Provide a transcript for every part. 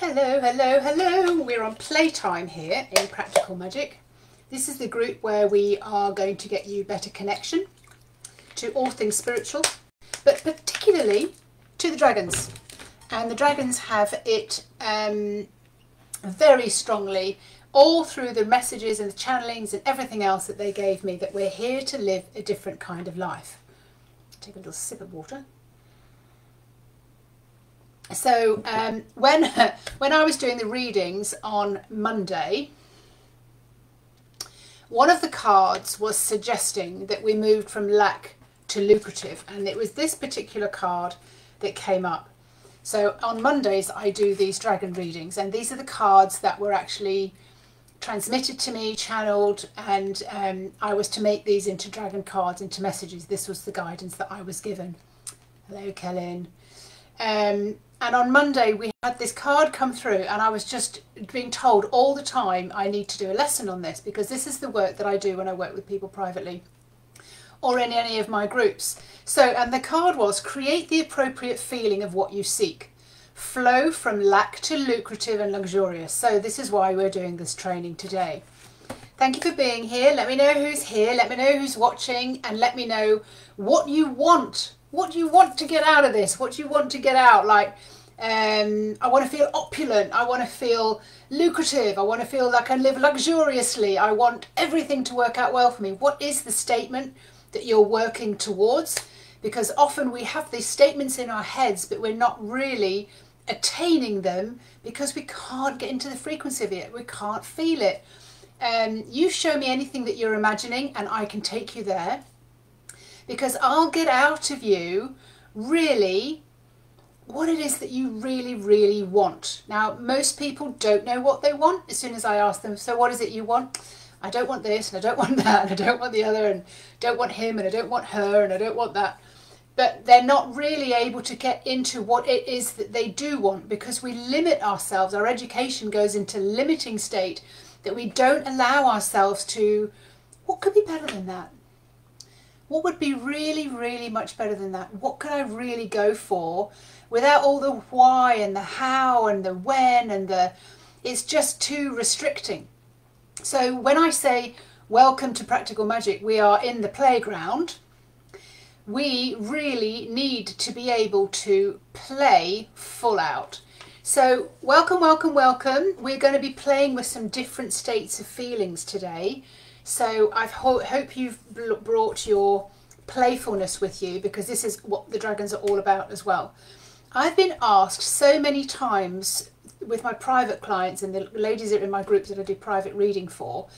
Hello, hello, hello. We're on playtime here in Practical Magic. This is the group where we are going to get you better connection to all things spiritual, but particularly to the dragons. And the dragons have it very strongly all through the messages and the channelings and everything else that they gave me, that we're here to live a different kind of life. Take a little sip of water. So when I was doing the readings on Monday, one of the cards was suggesting that we moved from lack to lucrative, and it was this particular card that came up. So on Mondays I do these dragon readings, and these are the cards that were actually transmitted to me, channeled, and I was to make these into dragon cards, into messages. This was the guidance that I was given. Hello, Kellen. And on Monday we had this card come through, and I was just being told all the time I need to do a lesson on this, because this is the work that I do when I work with people privately or in any of my groups. So, and the card was, create the appropriate feeling of what you seek. Flow from lack to lucrative and luxurious. So this is why we're doing this training today. Thank you for being here. Let me know who's here. Let me know who's watching, and let me know what you want. What do you want to get out of this? What do you want to get out? Like, I want to feel opulent. I want to feel lucrative. I want to feel like I live luxuriously. I want everything to work out well for me. What is the statement that you're working towards? Because often we have these statements in our heads, but we're not really attaining them because we can't get into the frequency of it. We can't feel it. You show me anything that you're imagining and I can take you there, because I'll get out of you really what it is that you really, really want. Now, most people don't know what they want as soon as I ask them, so what is it you want? I don't want this, and I don't want that, and I don't want the other, and don't want him, and I don't want her, and I don't want that. But they're not really able to get into what it is that they do want, because we limit ourselves. Our education goes into limiting state, that we don't allow ourselves to, what could be better than that? What would be really, really much better than that? What could I really go for without all the why and the how and the when and the... It's just too restricting. So when I say, welcome to Practical Magic, we are in the playground, we really need to be able to play full out. So welcome, welcome, welcome. We're going to be playing with some different states of feelings today. So I hope you've brought your playfulness with you, because this is what the dragons are all about as well. I've been asked so many times with my private clients and the ladies that are in my groups that I do private reading for,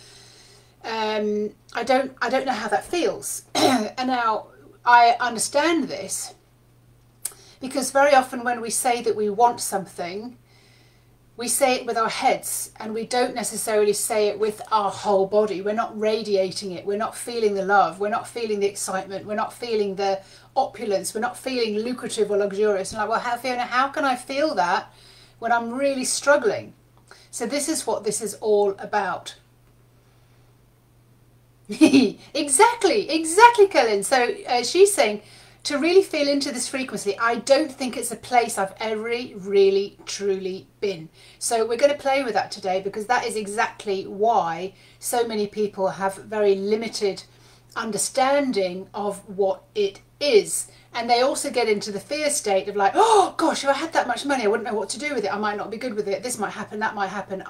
I don't know how that feels. And now I understand this, because very often when we say that we want something, we say it with our heads, and we don't necessarily say it with our whole body. We're not radiating it. We're not feeling the love. We're not feeling the excitement. We're not feeling the opulence. We're not feeling lucrative or luxurious. And like, well, Fiona, how can I feel that when I'm really struggling? So this is what this is all about. Exactly, Colin. So she's saying, to really feel into this frequency, I don't think it's a place I've ever really truly been. So we're going to play with that today, because that is exactly why so many people have very limited understanding of what it is. And they also get into the fear state of like, oh gosh, if I had that much money, I wouldn't know what to do with it. I might not be good with it. This might happen, that might happen.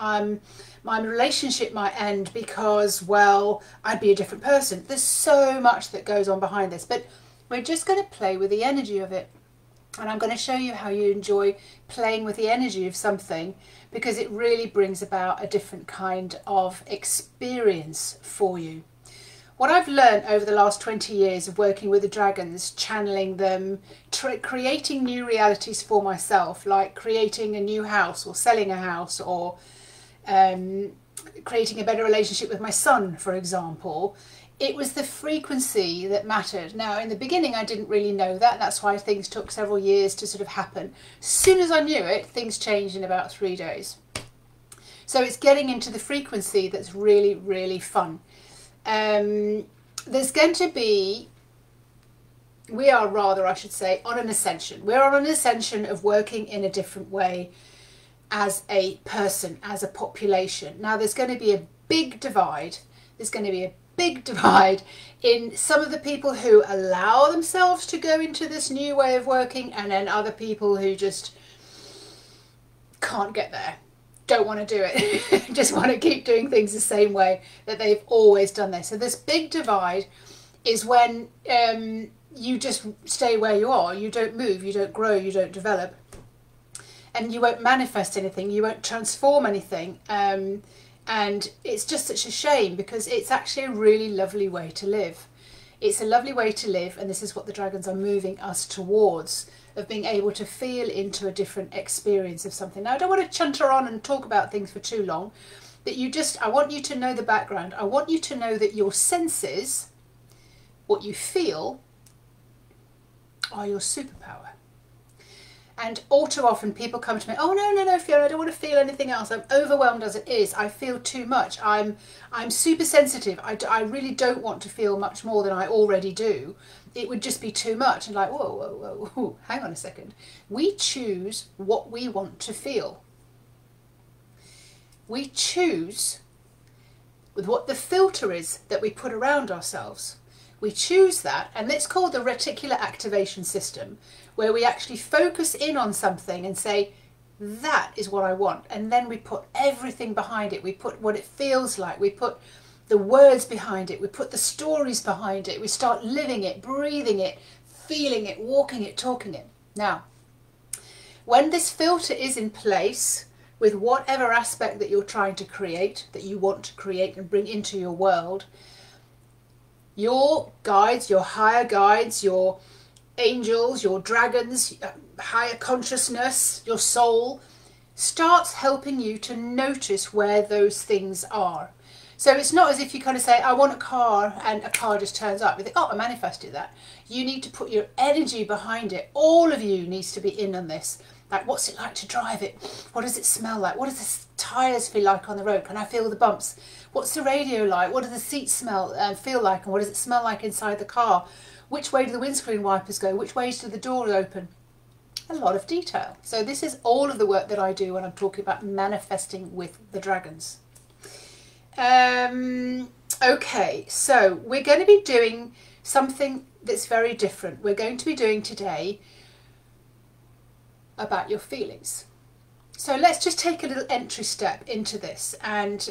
My relationship might end because, well, I'd be a different person. There's so much that goes on behind this, but we're just going to play with the energy of it. And I'm going to show you how you enjoy playing with the energy of something, because it really brings about a different kind of experience for you. What I've learned over the last 20 years of working with the dragons, channeling them, creating new realities for myself, like creating a new house or selling a house, or creating a better relationship with my son, for example, it was the frequency that mattered. Now, in the beginning, I didn't really know that. That's why things took several years to sort of happen. As soon as I knew it, things changed in about 3 days. So it's getting into the frequency that's really, really fun. There's going to be, I should say, on an ascension. We're on an ascension of working in a different way as a person, as a population. Now there's going to be a big divide. There's going to be a big divide in some of the people who allow themselves to go into this new way of working, and then other people who just can't get there, don't want to do it, just want to keep doing things the same way that they've always done this. So this big divide is when you just stay where you are, you don't move, you don't grow, you don't develop, and you won't manifest anything, you won't transform anything. And it's just such a shame, because it's actually a really lovely way to live. It's a lovely way to live, and this is what the dragons are moving us towards, of being able to feel into a different experience of something. Now, I don't want to chunter on and talk about things for too long, but I want you to know the background. I want you to know that your senses, what you feel, are your superpower. And all too often people come to me, oh no, Fiona, I don't want to feel anything else. I'm overwhelmed as it is. I feel too much. I'm super sensitive. I really don't want to feel much more than I already do. It would just be too much. And like, whoa, hang on a second. We choose what we want to feel. We choose with what the filter is that we put around ourselves. We choose that, and it's called the reticular activation system, where we actually focus in on something and say, that is what I want. And then we put everything behind it. We put what it feels like. We put the words behind it. We put the stories behind it. We start living it, breathing it, feeling it, walking it, talking it. Now, when this filter is in place with whatever aspect that you're trying to create, that you want to create and bring into your world, your guides, your higher guides, your angels, your dragons, higher consciousness, your soul, starts helping you to notice where those things are. So it's not as if you kind of say, I want a car, and a car just turns up. You think, oh, I manifested that. You need to put your energy behind it. All of you needs to be in on this. Like, what's it like to drive it? What does it smell like? What does the tyres feel like on the road? Can I feel the bumps? What's the radio like? What do the seats smell and feel like? And what does it smell like inside the car? Which way do the windscreen wipers go? Which ways do the doors open? A lot of detail. So this is all of the work that I do when I'm talking about manifesting with the dragons. Okay, so we're going to be doing something that's very different. We're going to be doing today about your feelings. So let's just take a little entry step into this. And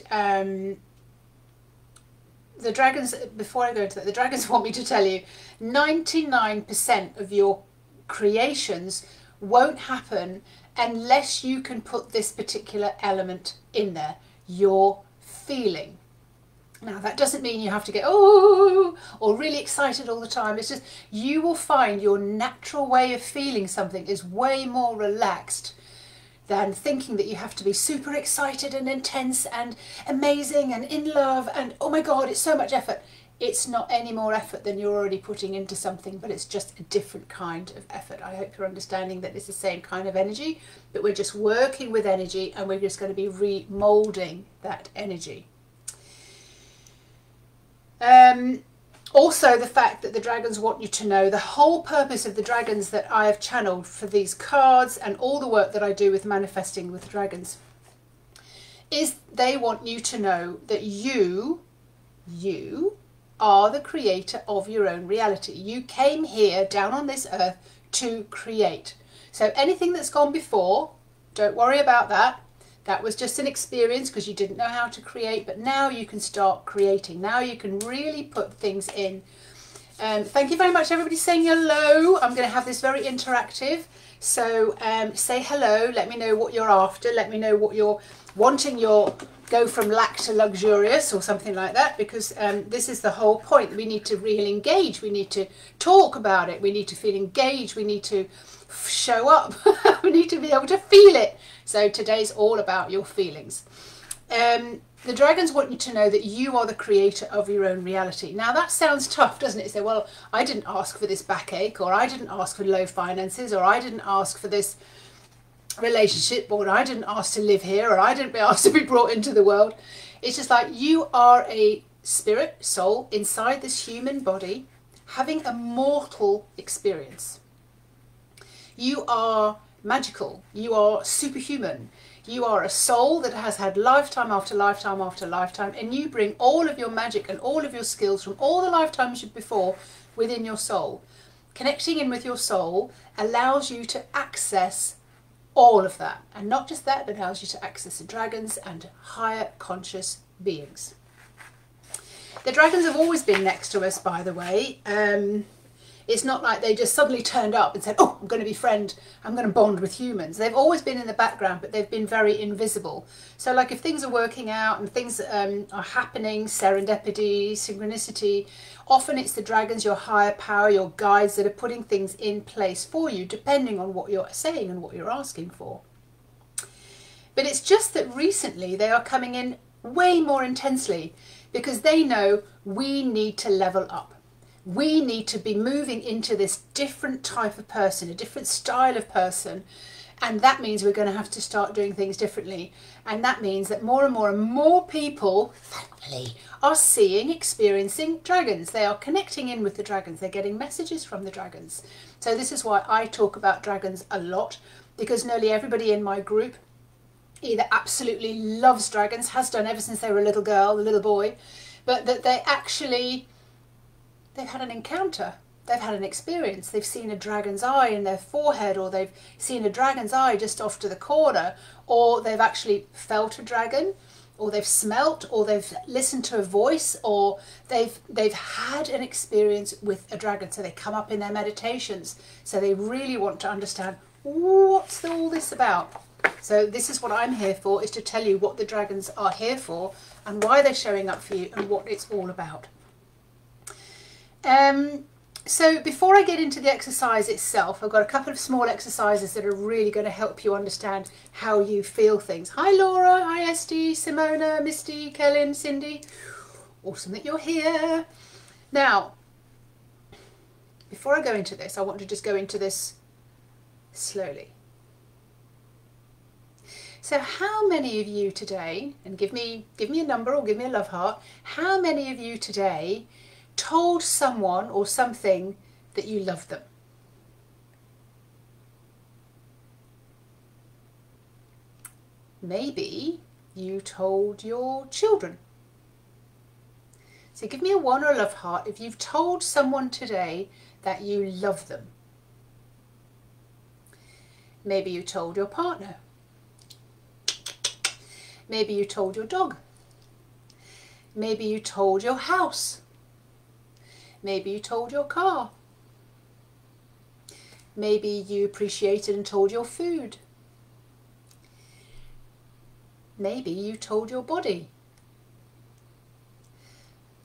the dragons, before I go into that, the dragons want me to tell you 99% of your creations won't happen unless you can put this particular element in there, your feeling. Now, that doesn't mean you have to get, oh, or really excited all the time. It's just, you will find your natural way of feeling something is way more relaxed than thinking that you have to be super excited and intense and amazing and in love and, oh my God, it's so much effort. It's not any more effort than you're already putting into something, but it's just a different kind of effort. I hope you're understanding that it's the same kind of energy, but we're just working with energy, and we're just going to be remoulding that energy. Also, the fact that the dragons want you to know, the whole purpose of the dragons that I have channeled for these cards and all the work that I do with manifesting with dragons, is they want you to know that you are the creator of your own reality. You came here down on this earth to create. So anything that's gone before, don't worry about that. That was just an experience because you didn't know how to create, but now you can start creating. Now you can really put things in. Thank you very much, everybody saying hello. I'm going to have this very interactive. So say hello, let me know what you're after, let me know what you're wanting, your go from lack to luxurious or something like that, because this is the whole point. We need to really engage, we need to talk about it, we need to feel engaged, we need to show up, we need to be able to feel it. So today's all about your feelings. The dragons want you to know that you are the creator of your own reality. Now that sounds tough, doesn't it? Say, well, I didn't ask for this backache, or I didn't ask for low finances, or I didn't ask for this relationship, or I didn't ask to live here, or I didn't be asked to be brought into the world. It's just like you are a spirit, soul, inside this human body, having a mortal experience. You are magical. You are superhuman. You are a soul that has had lifetime after lifetime after lifetime, and you bring all of your magic and all of your skills from all the lifetimes before within your soul. Connecting in with your soul allows you to access all of that, and not just that, it allows you to access the dragons and higher conscious beings. The dragons have always been next to us, by the way. It's not like they just suddenly turned up and said, oh, I'm going to I'm going to bond with humans. They've always been in the background, but they've been very invisible. So like if things are working out and things are happening, serendipity, synchronicity, often it's the dragons, your higher power, your guides that are putting things in place for you, depending on what you're saying and what you're asking for. But it's just that recently they are coming in way more intensely because they know we need to level up. We need to be moving into this different type of person, a different style of person. And that means we're going to have to start doing things differently. And that means that more and more and more people, thankfully, are seeing, experiencing dragons. They are connecting in with the dragons. They're getting messages from the dragons. So this is why I talk about dragons a lot, because nearly everybody in my group either absolutely loves dragons, has done ever since they were a little girl, a little boy, but that they've had an encounter, they've had an experience, they've seen a dragon's eye in their forehead, or they've seen a dragon's eye just off to the corner, or they've actually felt a dragon, or they've smelt, or they've listened to a voice, or they've had an experience with a dragon. So they come up in their meditations, so they really want to understand what's all this about. So this is what I'm here for, is to tell you what the dragons are here for and why they're showing up for you and what it's all about. So before I get into the exercise itself, I've got a couple of small exercises that are really going to help you understand how you feel things. Hi Laura, hi Esty, Simona, Misty, Kellen, Cindy. Awesome that you're here. Now, before I go into this, I want to just go into this slowly. So how many of you today, and give me a number or give me a love heart, how many of you today told someone or something that you love them? Maybe you told your children. So give me a 1 or a love heart if you've told someone today that you love them. Maybe you told your partner. Maybe you told your dog. Maybe you told your house. Maybe you told your car. Maybe you appreciated and told your food. Maybe you told your body.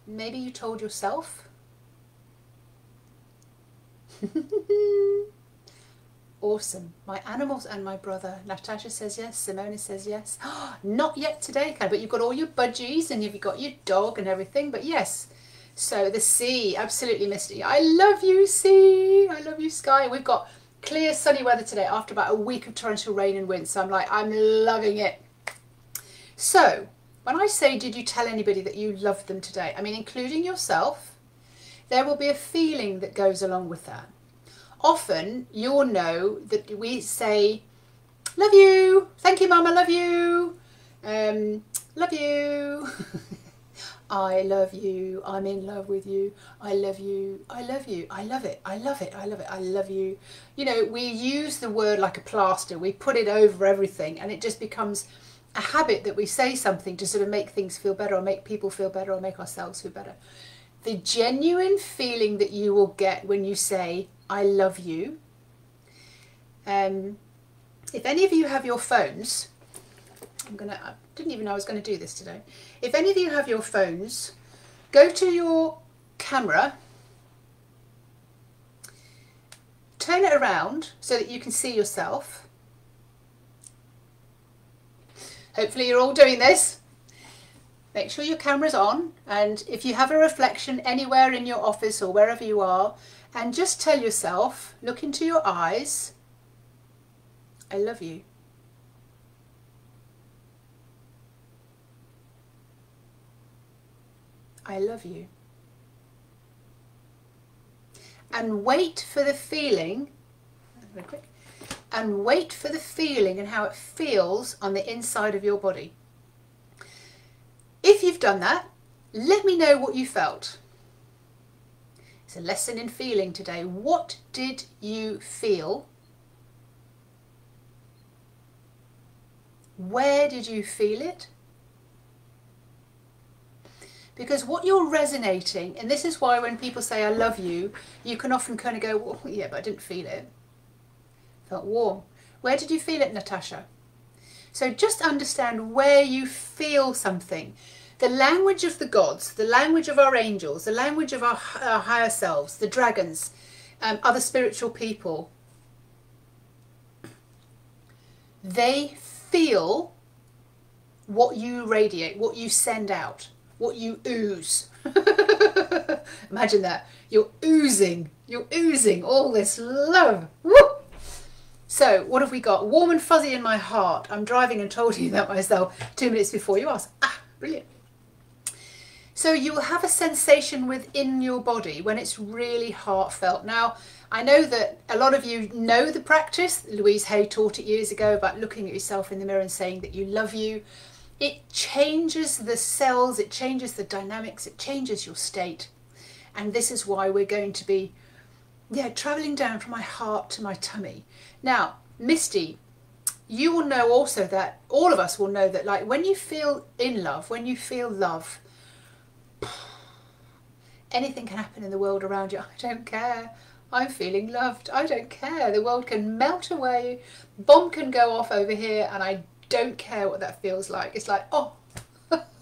Maybe you told yourself. Awesome. My animals and my brother. Natasha says yes. Simona says yes. Not yet today, but you've got all your budgies and you've got your dog and everything, but yes. So the sea, absolutely Misty. I love you, sea. I love you, sky. We've got clear sunny weather today after about a week of torrential rain and wind. So I'm loving it. So when I say, did you tell anybody that you loved them today? I mean, including yourself, there will be a feeling that goes along with that. Often you'll know that we say, love you, thank you mum, I love you, love you, I love you, I'm in love with you, I love you, I love you, I love it, I love it, I love it, I love you. You know, we use the word like a plaster, we put it over everything, and it just becomes a habit that we say something to sort of make things feel better, or make people feel better, or make ourselves feel better. The genuine feeling that you will get when you say, I love you. If any of you have your phones, I didn't even know I was going to do this today. If any of you have your phones, go to your camera, turn it around so that you can see yourself. Hopefully you're all doing this. Make sure your camera's on, and if you have a reflection anywhere in your office or wherever you are, and just tell yourself, look into your eyes, I love you. I love you. And wait for the feeling, very quick, and wait for the feeling and how it feels on the inside of your body. If you've done that, let me know what you felt. It's a lesson in feeling today. What did you feel? Where did you feel it? Because what you're resonating, and this is why when people say I love you, you can often kind of go, well, yeah, but I didn't feel it. Felt warm. Where did you feel it, Natasha? So just understand where you feel something. The language of the gods, the language of our angels, the language of our higher selves, the dragons, other spiritual people, they feel what you radiate, what you send out, what you ooze. Imagine that. You're oozing all this love. Woo! So what have we got? Warm and fuzzy in my heart. I'm driving and told you that myself 2 minutes before you asked. Ah, brilliant. So you will have a sensation within your body when it's really heartfelt. Now, I know that a lot of you know the practice. Louise Hay taught it years ago about looking at yourself in the mirror and saying that you love you. It changes the cells, it changes the dynamics, it changes your state. And this is why we're going to be, travelling down from my heart to my tummy. Now, Misty, you will know also that, all of us will know that, like, when you feel in love, when you feel love, anything can happen in the world around you. I don't care. I'm feeling loved. I don't care. The world can melt away. Bomb can go off over here and I don't care what that feels like. It's like, oh,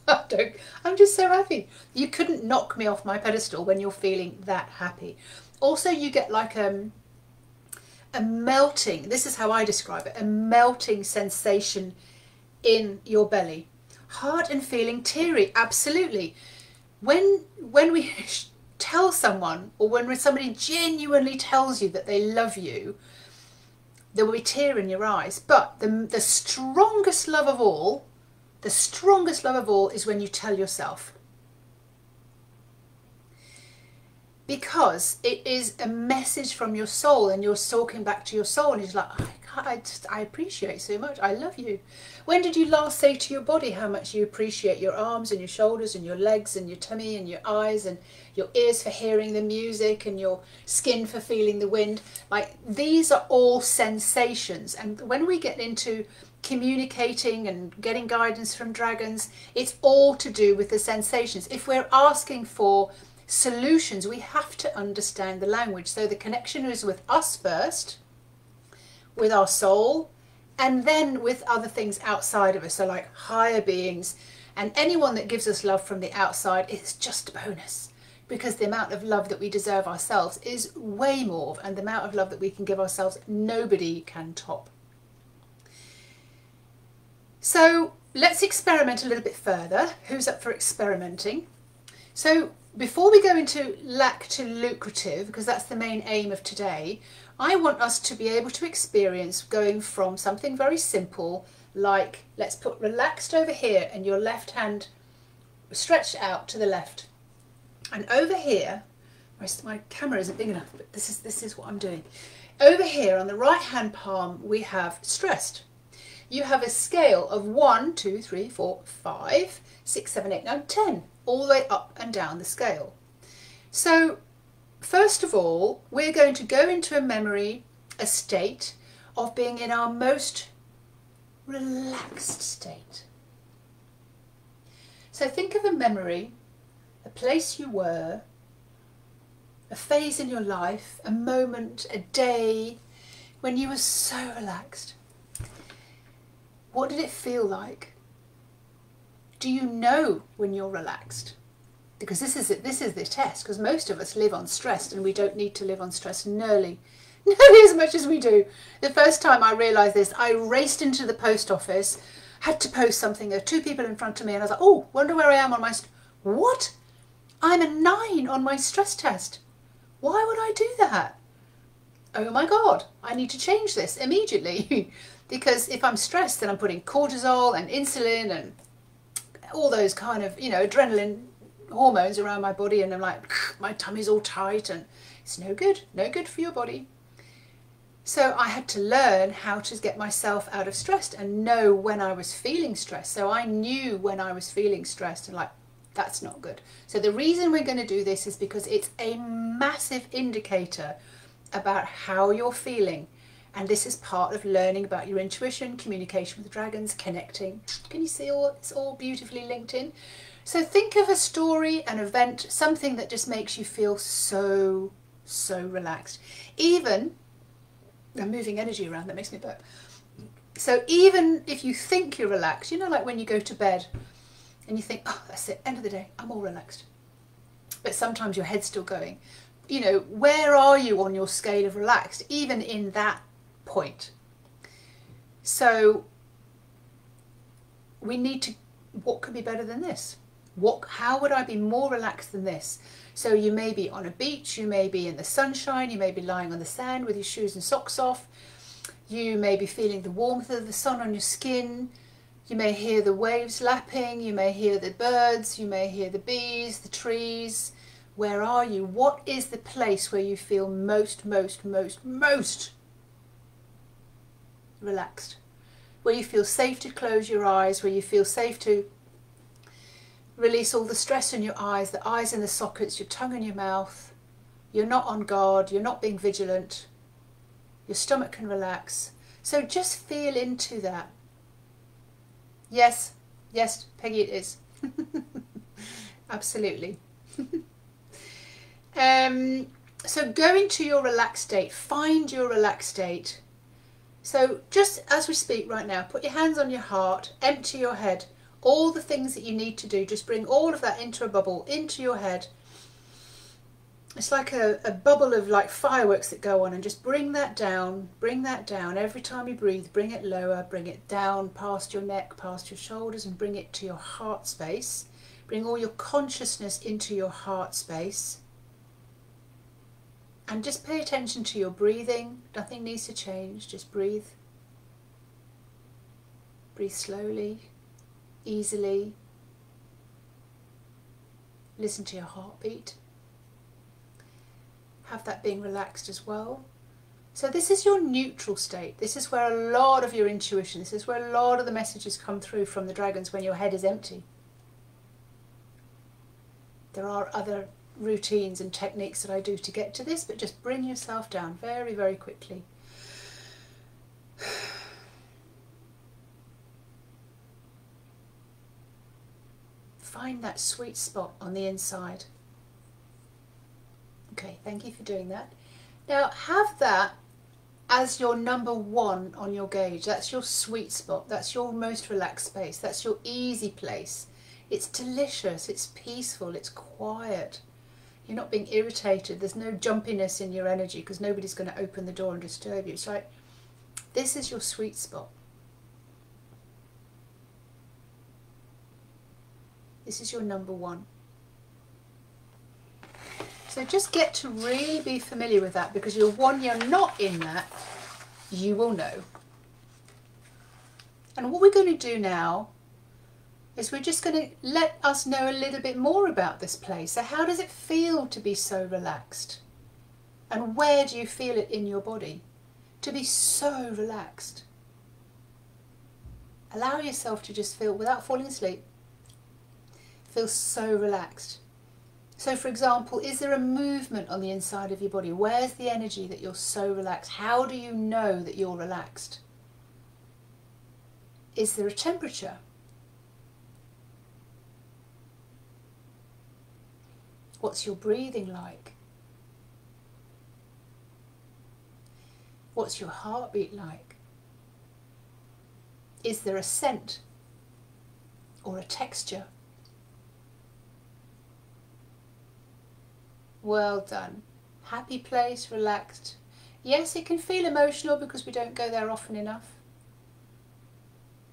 I'm just so happy. You couldn't knock me off my pedestal when you're feeling that happy. Also, you get like a melting, this is how I describe it, a melting sensation in your belly. Hard and feeling teary, absolutely. When we tell someone, or when somebody genuinely tells you that they love you, there will be tear in your eyes. But the strongest love of all, is when you tell yourself. Because it is a message from your soul, and you're talking back to your soul, and it's like, I appreciate so much, I love you. When did you last say to your body how much you appreciate your arms and your shoulders and your legs and your tummy and your eyes and your ears for hearing the music and your skin for feeling the wind? Like, these are all sensations. And when we get into communicating and getting guidance from dragons, it's all to do with the sensations. If we're asking for solutions, we have to understand the language. So the connection is with us first, with our soul, and then with other things outside of us, so like higher beings. And anyone that gives us love from the outside is just a bonus, because the amount of love that we deserve ourselves is way more, and the amount of love that we can give ourselves, nobody can top. So let's experiment a little bit further. Who's up for experimenting? So before we go into lack to lucrative, because that's the main aim of today, I want us to be able to experience going from something very simple, like, let's put relaxed over here and your left hand stretched out to the left. And over here, my camera isn't big enough, but this is what I'm doing. Over here on the right hand palm, we have stressed. You have a scale of 1, 2, 3, 4, 5, 6, 7, 8, 9, 10, all the way up and down the scale. So first of all, we're going to go into a memory, a state of being in our most relaxed state. So think of a memory, a place you were, a phase in your life, a moment, a day when you were so relaxed. What did it feel like? Do you know when you're relaxed? Because this is the test, because most of us live on stress, and we don't need to live on stress nearly as much as we do. The first time I realised this, I raced into the post office, had to post something. There were 2 people in front of me, and I was like, oh, wonder where I am on my... What? I'm a 9 on my stress test. Why would I do that? Oh my God, I need to change this immediately. Because if I'm stressed, then I'm putting cortisol and insulin and all those kind of, adrenaline hormones around my body, and I'm like, my tummy's all tight, and it's no good for your body. So I had to learn how to get myself out of stress and know when I was feeling stressed. So I knew when I was feeling stressed and like, that's not good. So the reason we're going to do this is because it's a massive indicator about how you're feeling. And this is part of learning about your intuition, communication with the dragons, connecting. Can you see it's all beautifully linked in? So think of a story, an event, something that just makes you feel so relaxed. Even, I'm moving energy around, that makes me burp. So even if you think you're relaxed, you know, like when you go to bed and you think, oh, that's it, end of the day, I'm all relaxed. But sometimes your head's still going. You know, where are you on your scale of relaxed, even in that point? So we need to, what could be better than this? How would I be more relaxed than this? So you may be on a beach, you may be in the sunshine, you may be lying on the sand with your shoes and socks off, you may be feeling the warmth of the sun on your skin, you may hear the waves lapping, you may hear the birds, you may hear the bees, the trees. Where are you? What is the place where you feel most relaxed? Where you feel safe to close your eyes, where you feel safe to release all the stress in your eyes, the eyes in the sockets, your tongue in your mouth. You're not on guard, you're not being vigilant. Your stomach can relax. So just feel into that. Yes, yes, Peggy, it is. Absolutely. So go into your relaxed state, find your relaxed state. So just as we speak right now, put your hands on your heart, empty your head. All the things that you need to do, just bring all of that into a bubble, into your head. It's like a bubble of like fireworks that go on, and just bring that down every time you breathe. Bring it lower, bring it down past your neck, past your shoulders, and bring it to your heart space. Bring all your consciousness into your heart space. And just pay attention to your breathing. Nothing needs to change, just breathe. Breathe slowly, easily. Listen to your heartbeat. Have that being relaxed as well. So this is your neutral state. This is where a lot of your intuition, this is where a lot of the messages come through from the dragons when your head is empty. There are other routines and techniques that I do to get to this, but just bring yourself down very, very quickly. Find that sweet spot on the inside. Okay, thank you for doing that. Now have that as your number one on your gauge. That's your sweet spot. That's your most relaxed space. That's your easy place. It's delicious, it's peaceful, it's quiet. You're not being irritated. There's no jumpiness in your energy because nobody's going to open the door and disturb you. It's like, this is your sweet spot. This is your number one. So just get to really be familiar with that, because when you're not in that, you will know. And what we're going to do now is we're just going to let us know a little bit more about this place. So how does it feel to be so relaxed? And where do you feel it in your body? To be so relaxed. Allow yourself to just feel, without falling asleep, feel so relaxed. So for example, is there a movement on the inside of your body? Where's the energy that you're so relaxed? How do you know that you're relaxed? Is there a temperature? What's your breathing like? What's your heartbeat like? Is there a scent or a texture? Well done. Happy place, relaxed. Yes, it can feel emotional because we don't go there often enough.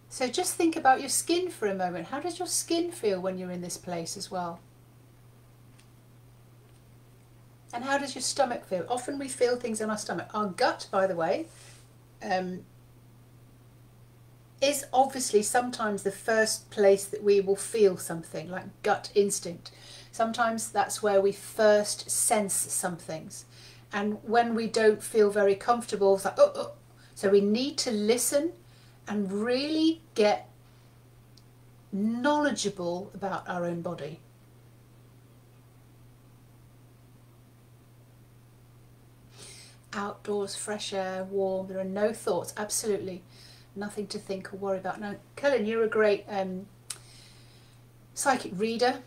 So just think about your skin for a moment. How does your skin feel when you're in this place as well? And how does your stomach feel? Often we feel things in our stomach. Our gut, by the way, is obviously sometimes the first place that we will feel something, like gut instinct. Sometimes that's where we first sense some things. And when we don't feel very comfortable, it's like, oh, oh. So we need to listen and really get knowledgeable about our own body. Outdoors, fresh air, warm, there are no thoughts, absolutely nothing to think or worry about. Now, Kellen, you're a great psychic reader,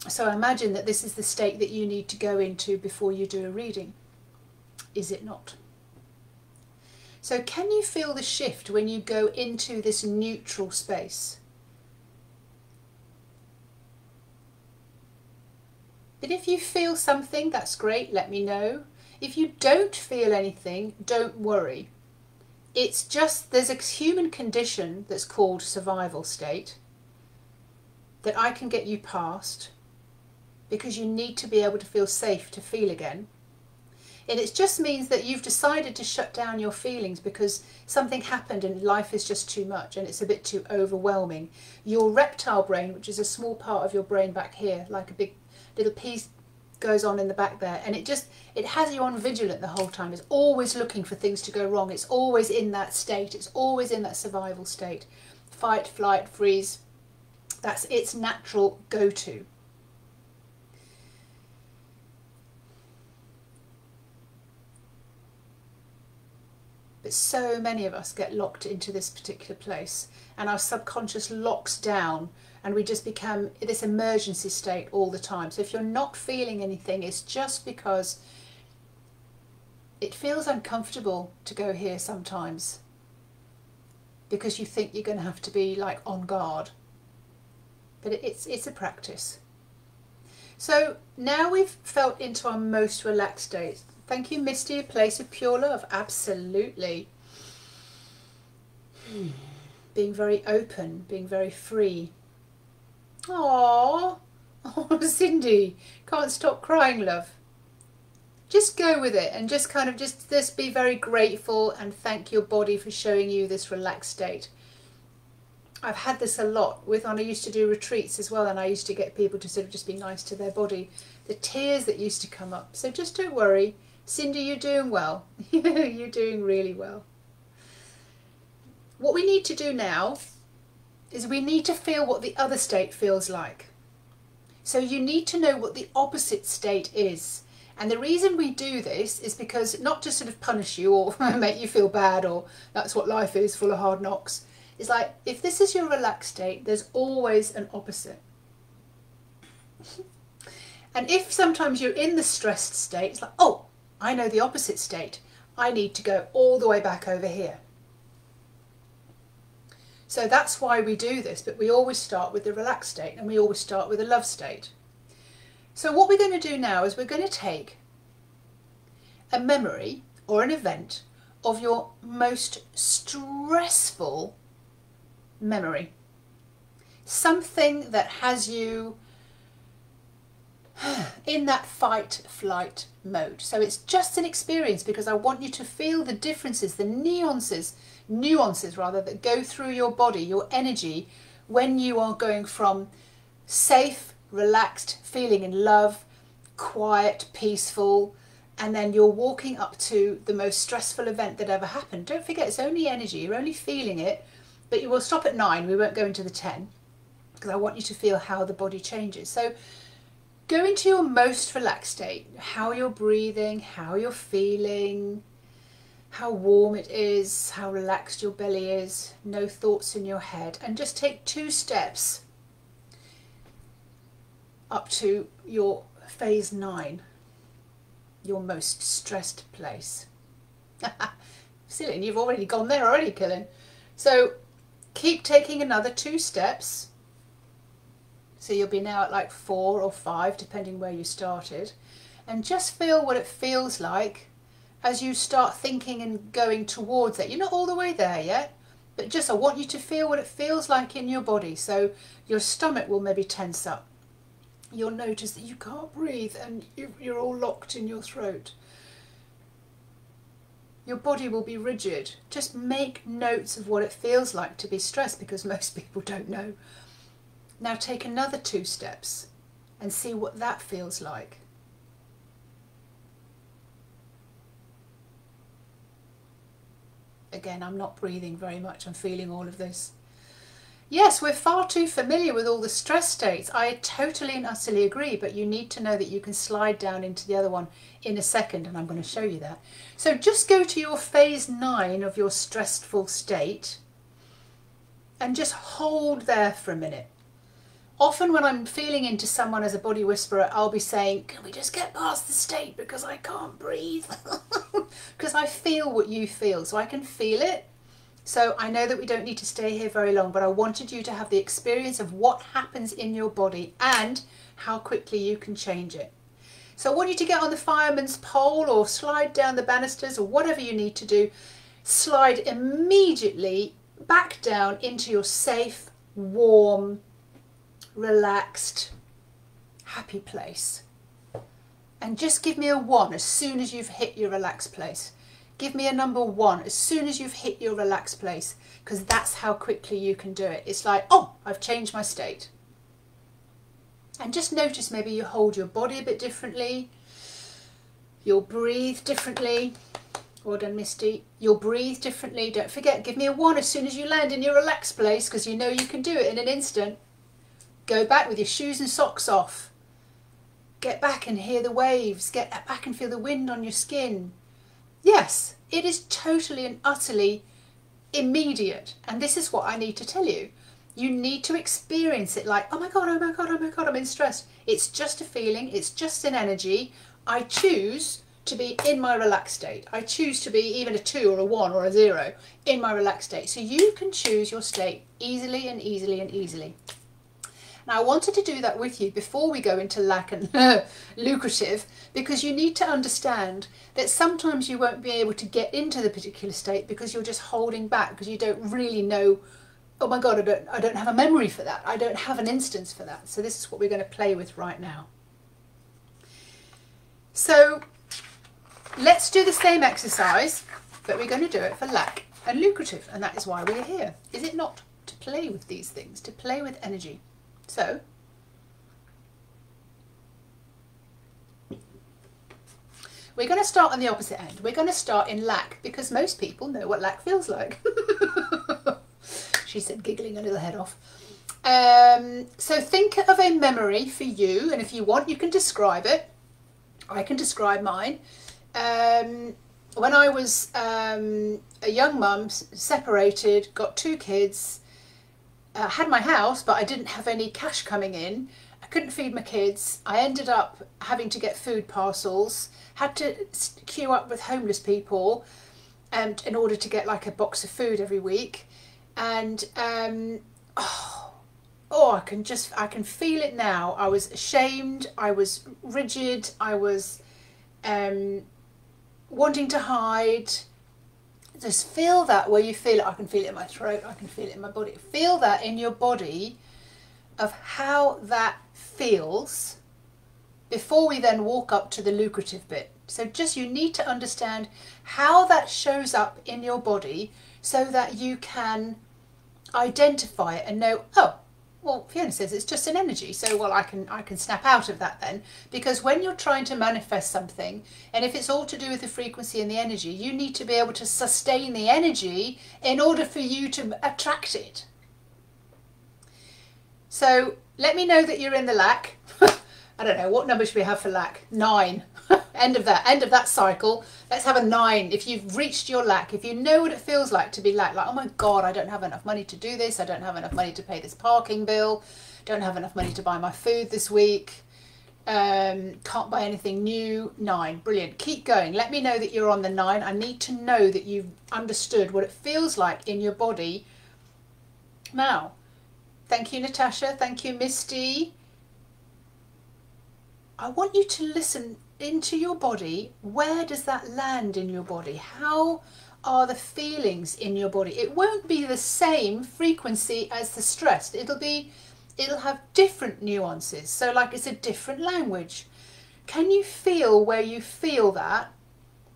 so I imagine that this is the state that you need to go into before you do a reading, is it not? So can you feel the shift when you go into this neutral space? But if you feel something, that's great, let me know. If you don't feel anything, don't worry. It's just, there's a human condition that's called survival state that I can get you past, because you need to be able to feel safe to feel again. And it just means that you've decided to shut down your feelings because something happened and life is just too much and it's a bit too overwhelming. Your reptile brain, which is a small part of your brain back here, like a big little piece goes on in the back there, and it has you on vigilant the whole time. It's always looking for things to go wrong. It's always in that state. It's always in that survival state. Fight, flight, freeze. That's its natural go-to. But so many of us get locked into this particular place, and our subconscious locks down, and we just become this emergency state all the time. So if you're not feeling anything, it's just because it feels uncomfortable to go here sometimes, because you think you're going to have to be like on guard. But it's a practice. So now we've felt into our most relaxed state. Thank you, Misty, a place of pure love. Absolutely. Being very open, being very free. Aww. Oh, Cindy, can't stop crying, love. Just go with it and just kind of just be very grateful and thank your body for showing you this relaxed state. I've had this a lot when I used to do retreats as well, and I used to get people to sort of just be nice to their body. The tears that used to come up. So just don't worry. Cindy, you're doing well. You're doing really well. What we need to do now is we need to feel what the other state feels like. So you need to know what the opposite state is. And the reason we do this is because, not to sort of punish you or make you feel bad, or that's what life is, full of hard knocks. It's like, if this is your relaxed state, there's always an opposite. And if sometimes you're in the stressed state, it's like, oh, I know the opposite state. I need to go all the way back over here. So that's why we do this, but we always start with the relaxed state, and we always start with the love state. So what we're going to do now is we're going to take a memory or an event of your most stressful memory. Something that has you in that fight flight mode. So it's just an experience, because I want you to feel the differences, the nuances rather, that go through your body, your energy, when you are going from safe, relaxed, feeling in love, quiet, peaceful, and then you're walking up to the most stressful event that ever happened. Don't forget, it's only energy, you're only feeling it, but you will stop at 9, we won't go into the 10, because I want you to feel how the body changes. So go into your most relaxed state, how you're breathing, how you're feeling, how warm it is, how relaxed your belly is, no thoughts in your head, and just take 2 steps up to your phase 9, your most stressed place. Silly, and you've already gone there already, Killing. So keep taking another 2 steps. So you'll be now at like 4 or 5, depending where you started. And just feel what it feels like as you start thinking and going towards it. You're not all the way there yet, but just I want you to feel what it feels like in your body. So your stomach will maybe tense up. You'll notice that you can't breathe and you're all locked in your throat. Your body will be rigid. Just make notes of what it feels like to be stressed, because most people don't know. Now take another 2 steps and see what that feels like. Again, I'm not breathing very much. I'm feeling all of this. Yes, we're far too familiar with all the stress states. I totally and utterly agree, but you need to know that you can slide down into the other one in a second, and I'm going to show you that. So just go to your phase 9 of your stressful state and just hold there for a minute. Often when I'm feeling into someone as a body whisperer, I'll be saying, can we just get past the state because I can't breathe? Because I feel what you feel, so I can feel it. So I know that we don't need to stay here very long, but I wanted you to have the experience of what happens in your body and how quickly you can change it. So I want you to get on the fireman's pole or slide down the banisters or whatever you need to do. Slide immediately back down into your safe, warm, relaxed, happy place. And just give me a 1 as soon as you've hit your relaxed place. Give me a number 1 as soon as you've hit your relaxed place, because that's how quickly you can do it. It's like, oh, I've changed my state. And just notice maybe you hold your body a bit differently. You'll breathe differently. Well done, Misty. You'll breathe differently. Don't forget, give me a 1 as soon as you land in your relaxed place, because you know you can do it in an instant. Go back with your shoes and socks off. Get back and hear the waves. Get back and feel the wind on your skin. Yes, it is totally and utterly immediate. And this is what I need to tell you. You need to experience it like, oh my God, oh my God, oh my God, I'm in stress. It's just a feeling. It's just an energy. I choose to be in my relaxed state. I choose to be even a 2 or a 1 or a 0 in my relaxed state. So you can choose your state easily and easily and easily. Now, I wanted to do that with you before we go into lack and lucrative, because you need to understand that sometimes you won't be able to get into the particular state because you're just holding back, because you don't really know, oh my God, I don't have a memory for that. I don't have an instance for that. So this is what we're going to play with right now. So let's do the same exercise, but we're going to do it for lack and lucrative. And that is why we're here. Is it not? To play with these things, to play with energy. So, we're going to start on the opposite end. We're going to start in lack, because most people know what lack feels like. She said, giggling a little head off. So think of a memory for you, and if you want, you can describe it. I can describe mine. When I was a young mum, separated, got 2 kids, had my house, but I didn't have any cash coming in. I couldn't feed my kids. I ended up having to get food parcels, had to queue up with homeless people in order to get like a box of food every week. And I can feel it now. I was ashamed, I was rigid, I was wanting to hide. Just feel that where you feel it. I can feel it in my throat, I can feel it in my body. Feel that in your body of how that feels before we then walk up to the lucrative bit. So just you need to understand how that shows up in your body so that you can identify it and know, oh, well, Fiona says it's just an energy, so well I can snap out of that then, because when you're trying to manifest something, and if it's all to do with the frequency and the energy, you need to be able to sustain the energy in order for you to attract it. So let me know that you're in the lack. I don't know, what number should we have for lack? 9. End of that cycle. Let's have a 9. If you've reached your lack, if you know what it feels like to be lack, like, oh my God, I don't have enough money to do this, I don't have enough money to pay this parking bill, don't have enough money to buy my food this week, can't buy anything new. 9, brilliant. Keep going. Let me know that you're on the 9. I need to know that you've understood what it feels like in your body. Now, thank you, Natasha. Thank you, Misty. I want you to listen into your body. Where does that land in your body? How are the feelings in your body? It won't be the same frequency as the stress. It'll have different nuances. So like it's a different language. Can you feel where you feel that?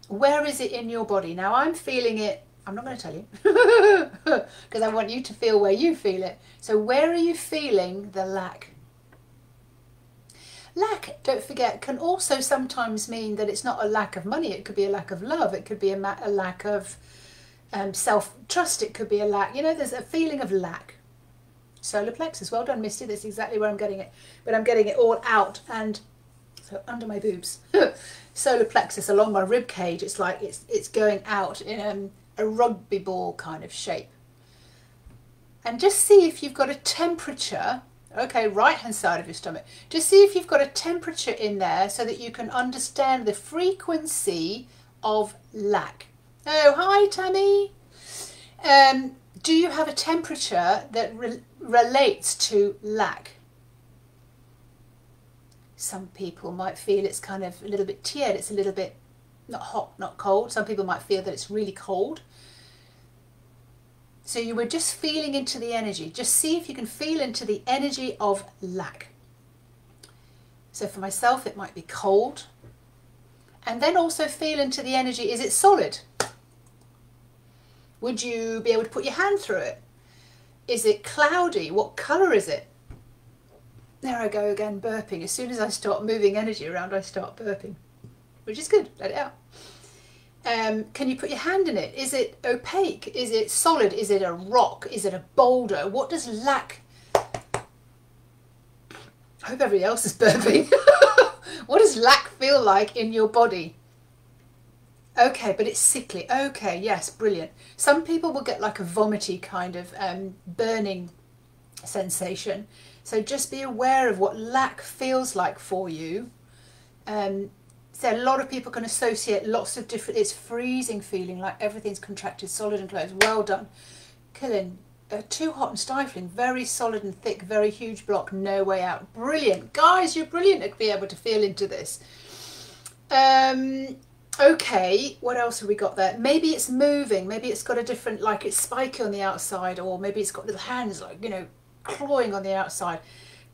Where is it in your body? Now I'm feeling it. I'm not going to tell you because I want you to feel where you feel it. So where are you feeling the lack? Lack, don't forget, can also sometimes mean that it's not a lack of money. It could be a lack of love. It could be a lack of self-trust, it could be a lack. You know, there's a feeling of lack. Solar plexus, well done, Misty, that's exactly where I'm getting it. But I'm getting it all out, and so under my boobs. Solar plexus along my rib cage, it's like it's going out in a rugby ball kind of shape. And just see if you've got a temperature, okay, right hand side of your stomach, just see if you've got a temperature in there so that you can understand the frequency of lack. Oh, hi Tammy. Do you have a temperature that relates to lack? Some people might feel it's kind of a little bit tiered, it's a little bit not hot, not cold. Some people might feel that it's really cold. So you were just feeling into the energy. Just see if you can feel into the energy of lack. So for myself, it might be cold. And then also feel into the energy, is it solid? Would you be able to put your hand through it? Is it cloudy? What colour is it? There I go again, burping. As soon as I start moving energy around, I start burping, which is good. Let it out. Can you put your hand in it? Is it opaque? Is it solid? Is it a rock? Is it a boulder? What does lack... I hope everybody else is burping. What does lack feel like in your body? Okay, but it's sickly. Okay, yes, brilliant. Some people will get like a vomity kind of burning sensation. So just be aware of what lack feels like for you. So a lot of people can associate lots of different, it's freezing feeling, like everything's contracted, solid and closed. Well done. Killing. Too hot and stifling, very solid and thick, very huge block, no way out. Brilliant. Guys, you're brilliant at being able to feel into this. Okay, what else have we got there? Maybe it's moving, maybe it's got a different, like it's spiky on the outside, or maybe it's got little hands like, you know, clawing on the outside.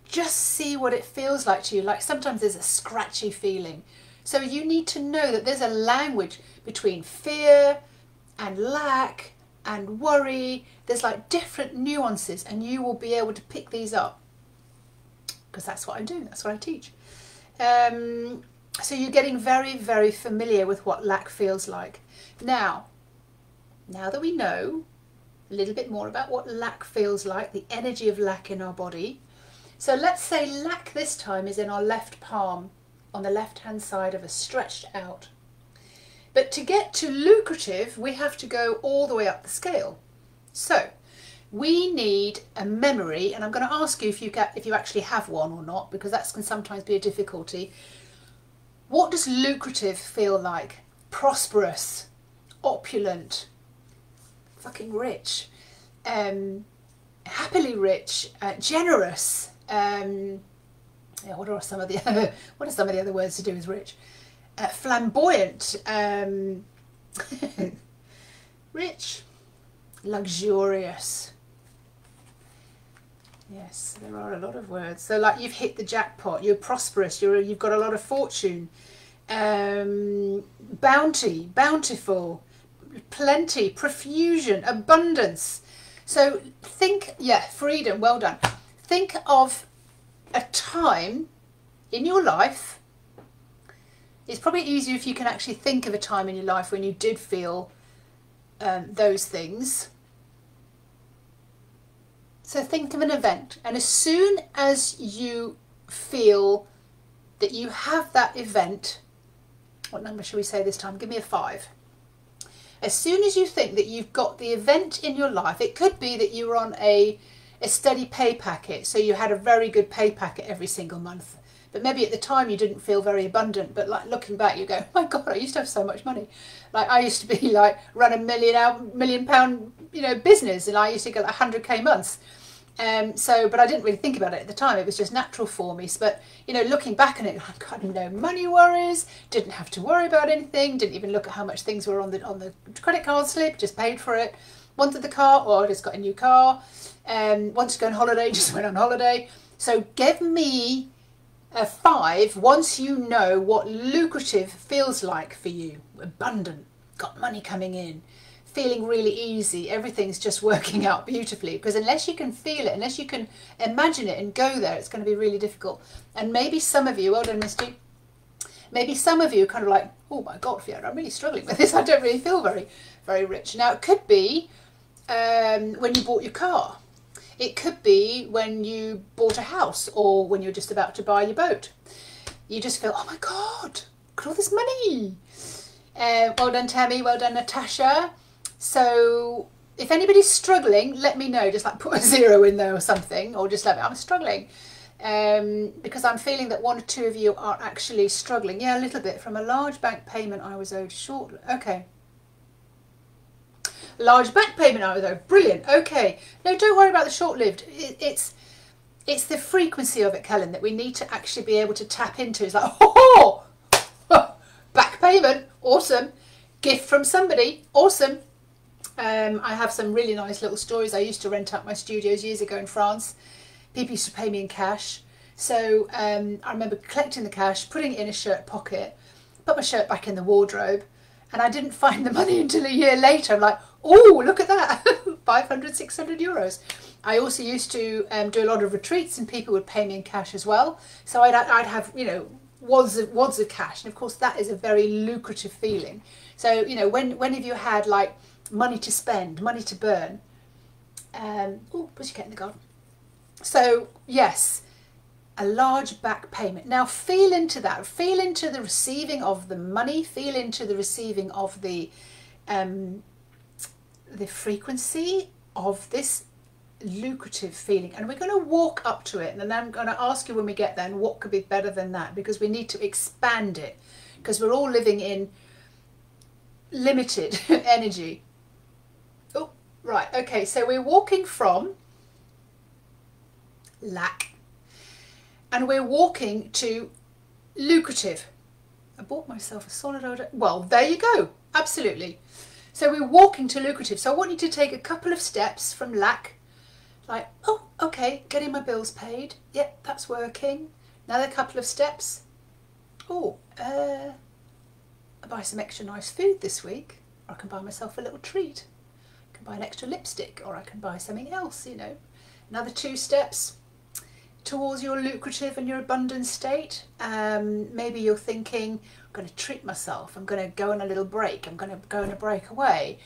Just see what it feels like to you. Like sometimes there's a scratchy feeling. So you need to know that there's a language between fear and lack and worry. There's like different nuances, and you will be able to pick these up because that's what I do, that's what I teach. So you're getting very, very familiar with what lack feels like. Now that we know a little bit more about what lack feels like, the energy of lack in our body. So let's say lack this time is in our left palm, on the left hand side of us, stretched out. But to get to lucrative, we have to go all the way up the scale. So we need a memory, and I'm going to ask you if you actually have one or not, because that can sometimes be a difficulty. What does lucrative feel like? Prosperous, opulent, fucking rich, happily rich, generous. Yeah, what are some of the other words to do with rich? Flamboyant, rich, luxurious. Yes, there are a lot of words. So like you've hit the jackpot, you're prosperous, you've got a lot of fortune, bounty, bountiful, plenty, profusion, abundance. So think, yeah, freedom, well done. Think of a time in your life. It's probably easier if you can actually think of a time in your life when you did feel those things. So think of an event, and as soon as you feel that you have that event, what number should we say this time? Give me a 5. As soon as you think that you've got the event in your life, it could be that you were on a steady pay packet, so you had a very good pay packet every single month. But maybe at the time you didn't feel very abundant, but like looking back you go, oh my God, I used to have so much money. Like I used to be like run a £1 million, you know, business, and I used to get like 100k months. But I didn't really think about it at the time. It was just natural for me. But you know, looking back on it, I've got no money worries, didn't have to worry about anything, didn't even look at how much things were on the credit card slip, just paid for it. Wanted the car, or I just got a new car. Wanted to go on holiday, just went on holiday. So give me a 5 once you know what lucrative feels like for you. Abundant, got money coming in, feeling really easy, everything's just working out beautifully. Because unless you can feel it, unless you can imagine it and go there, it's going to be really difficult. And maybe some of you, well done Misty, maybe some of you are kind of like, oh my God, Fiona, I'm really struggling with this. I don't really feel very rich. Now it could be when you bought your car. It could be when you bought a house, or when you're just about to buy your boat. You just feel, oh my God, look at all this money. Well done, Tammy. Well done, Natasha. So if anybody's struggling, let me know. Just like put a 0 in there or something, or just let me, I'm struggling. Because I'm feeling that 1 or 2 of you are actually struggling. Yeah, a little bit. From a large bank payment I was owed shortly. Okay. Large bank payment I was owed. Brilliant. Okay. No, don't worry about the short-lived. It's the frequency of it, Kellen, that we need to actually be able to tap into. It's like, oh, back payment. Awesome. Gift from somebody. Awesome. I have some really nice little stories. I used to rent out my studios years ago in France. People used to pay me in cash. So I remember collecting the cash, putting it in a shirt pocket, put my shirt back in the wardrobe, and I didn't find the money until a year later. I'm like, oh, look at that, 500, 600 euros. I also used to do a lot of retreats, and people would pay me in cash as well. So I'd have, you know, wads of cash. And of course, that is a very lucrative feeling. So, you know, when have you had like money to spend, money to burn? Oh, pussycat in the garden. So yes, a large back payment. Now feel into that. Feel into the receiving of the money. Feel into the receiving of the frequency of this lucrative feeling. And we're going to walk up to it. And then I'm going to ask you when we get there, and what could be better than that? Because we need to expand it. Because we're all living in limited energy. Oh, right. Okay, so we're walking from lack, and we're walking to lucrative. I bought myself a solid order. Well, there you go. Absolutely. So we're walking to lucrative. So I want you to take a couple of steps from lack, like, oh, okay, getting my bills paid. Yep, that's working. Another couple of steps. Oh, I buy some extra nice food this week, or I can buy myself a little treat. I can buy an extra lipstick, or I can buy something else, you know. Another 2 steps towards your lucrative and your abundant state. Maybe you're thinking, I'm going to treat myself, I'm going to go on a little break, I'm going to go on a breakaway,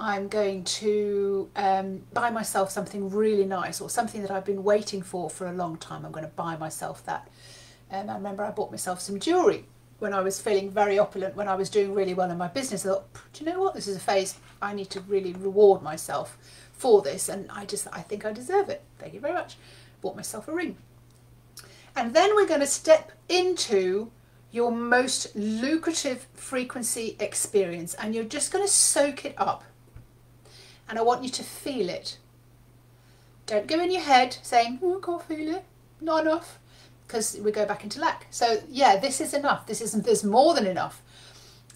I'm going to buy myself something really nice, or something that I've been waiting for a long time. I'm going to buy myself that. I remember I bought myself some jewellery when I was feeling very opulent, when I was doing really well in my business. I thought, do you know what, this is a phase, I need to really reward myself for this, and I think I deserve it. Thank you very much. Bought myself a ring. And then we're going to step into your most lucrative frequency experience, and you're just going to soak it up. And I want you to feel it. Don't go in your head saying, oh, I can't feel it, not enough, because we go back into lack. So yeah, this is enough. There's more than enough.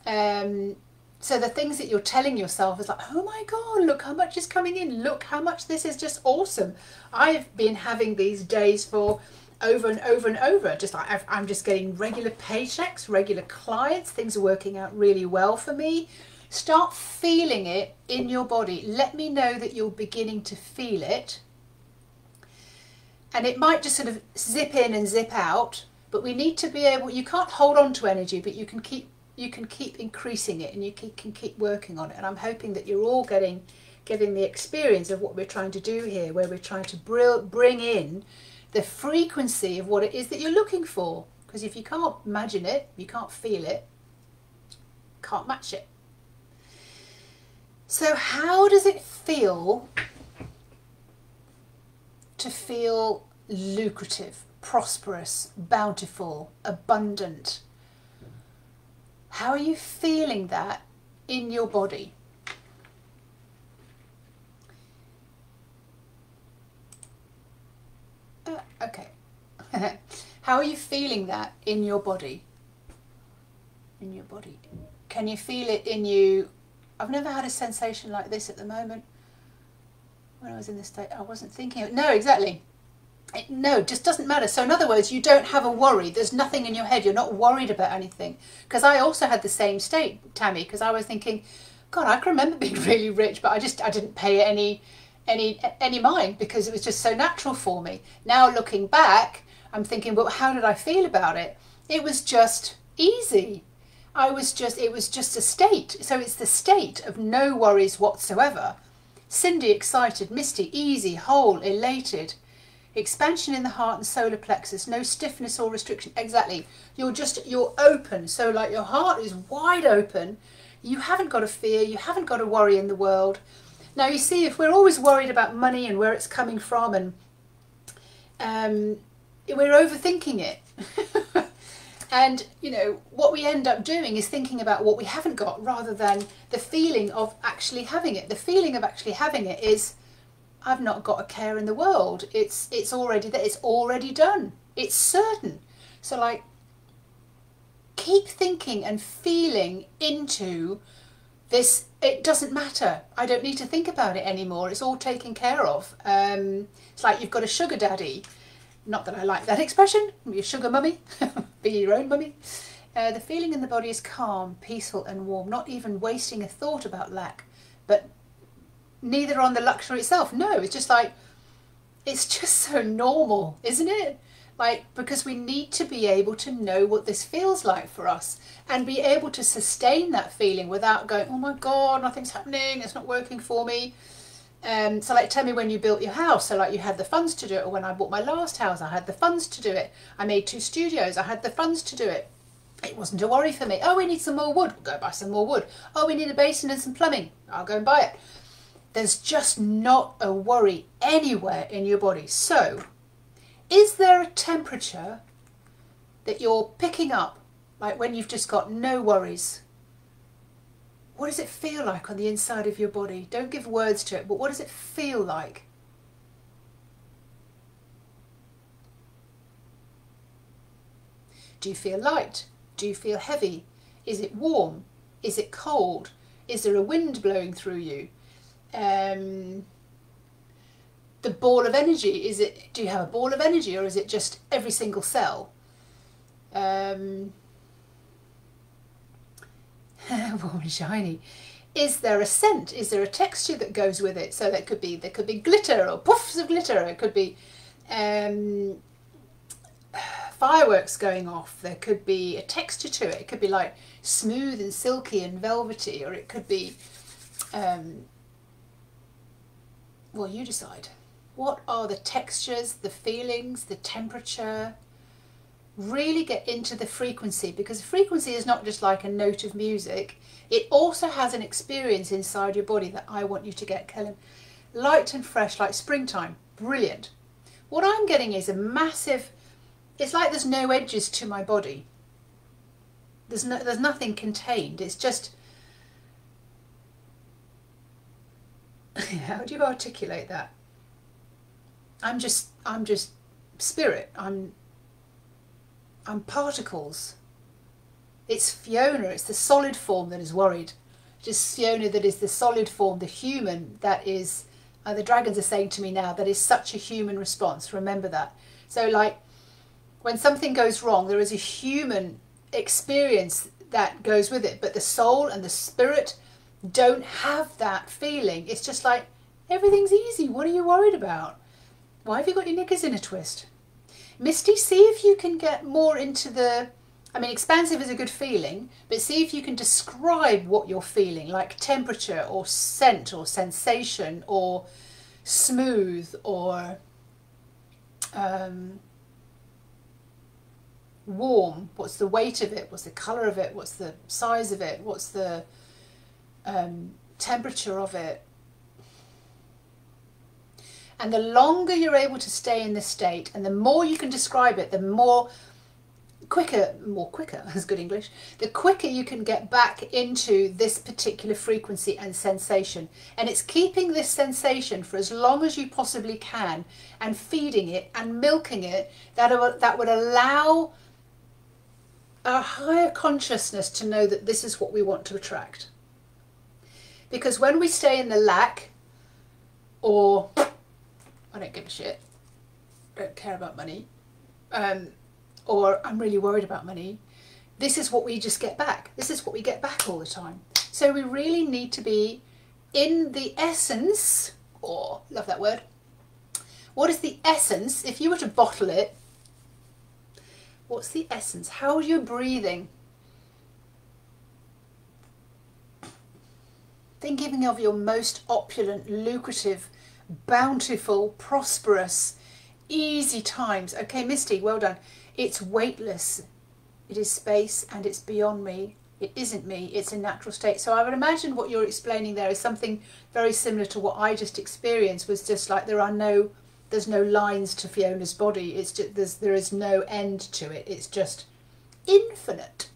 So the things that you're telling yourself is like, oh my God, look how much is coming in. Look how much this is just awesome. I've been having these days for over and over and over. Just like I'm just getting regular paychecks, regular clients. Things are working out really well for me. Start feeling it in your body. Let me know that you're beginning to feel it. And it might just sort of zip in and zip out, but we need to be able, you can't hold on to energy, but you can keep increasing it, and you can keep working on it. And I'm hoping that you're all getting the experience of what we're trying to do here, where we're trying to bring in the frequency of what it is that you're looking for. Because if you can't imagine it, you can't feel it, can't match it. So how does it feel to feel lucrative, prosperous, bountiful, abundant? How are you feeling that in your body? Okay. How are you feeling that in your body? In your body. Can you feel it in you? I've never had a sensation like this at the moment. When I was in this state, I wasn't thinking of, no, exactly. No, it just doesn't matter. So in other words, you don't have a worry. There's nothing in your head. You're not worried about anything. Because I also had the same state, Tammy, because I was thinking, God, I can remember being really rich, but I didn't pay it any mind, because it was just so natural for me. Now looking back, I'm thinking, well, how did I feel about it? It was just easy. it was just a state. So it's the state of no worries whatsoever. Cindy, excited. Misty, easy, whole, elated. Expansion in the heart and solar plexus, no stiffness or restriction. Exactly. You're open. So like your heart is wide open. You haven't got a fear. You haven't got a worry in the world. Now you see, if we're always worried about money and where it's coming from, and we're overthinking it. And, you know, what we end up doing is thinking about what we haven't got rather than the feeling of actually having it. The feeling of actually having it is, I've not got a care in the world. It's already there. It's already done. It's certain. So, like, keep thinking and feeling into this. It doesn't matter. I don't need to think about it anymore. It's all taken care of. It's like you've got a sugar daddy. Not that I like that expression. Be a sugar mummy. Be your own mummy. The feeling in the body is calm, peaceful and warm. Not even wasting a thought about lack. But neither on the luxury itself. No, it's just like, it's just so normal, isn't it? Like, because we need to be able to know what this feels like for us and be able to sustain that feeling without going, oh my God, nothing's happening, it's not working for me. So like, tell me when you built your house. So like, you had the funds to do it. Or when I bought my last house, I had the funds to do it. I made 2 studios, I had the funds to do it. It wasn't a worry for me. Oh, we need some more wood, we'll go buy some more wood. Oh, we need a basin and some plumbing, I'll go and buy it. There's just not a worry anywhere in your body. So is there a temperature that you're picking up, like when you've just got no worries? What does it feel like on the inside of your body? Don't give words to it, but what does it feel like? Do you feel light? Do you feel heavy? Is it warm? Is it cold? Is there a wind blowing through you? The ball of energy, do you have a ball of energy, or is it just every single cell? Warm and shiny. Is there a scent? Is there a texture that goes with it? So there could be glitter or puffs of glitter. It could be fireworks going off. There could be a texture to it. It could be like smooth and silky and velvety, or it could be well, you decide. What are the textures, the feelings, the temperature? Really get into the frequency, because frequency is not just like a note of music. It also has an experience inside your body that I want you to get, Kellen. Light and fresh, like springtime. Brilliant. What I'm getting is a massive, it's like there's no edges to my body. There's nothing contained. It's just, how do you articulate that? I'm just spirit. I'm particles. It's Fiona, it's the solid form that is worried. Just Fiona that is the solid form, the human that is, the dragons are saying to me now, that is such a human response. Remember that. So like, when something goes wrong, there is a human experience that goes with it, but the soul and the spirit don't have that feeling. It's just like, everything's easy. What are you worried about? Why have you got your knickers in a twist? Misty, see if you can get more into the, I mean, expansive is a good feeling, but see if you can describe what you're feeling, like temperature or scent or sensation or smooth or warm. What's the weight of it? What's the colour of it? What's the size of it? What's the temperature of it? And the longer you're able to stay in this state, and the more you can describe it, the quicker, that's good English, the quicker you can get back into this particular frequency and sensation. And it's keeping this sensation for as long as you possibly can, and feeding it and milking it, that would allow a higher consciousness to know that this is what we want to attract. Because when we stay in the lack, or I don't give a shit, don't care about money, or I'm really worried about money, this is what we just get back. This is what we get back all the time. So we really need to be in the essence, or love that word. What is the essence? If you were to bottle it, what's the essence? How are you breathing? Thinking of your most opulent, lucrative, bountiful, prosperous, easy times. Okay, Misty, well done. It's weightless. It is space and it's beyond me. It isn't me, it's a natural state. So I would imagine what you're explaining there is something very similar to what I just experienced, was just like there's no lines to Fiona's body. It's just there is no end to it. It's just infinite.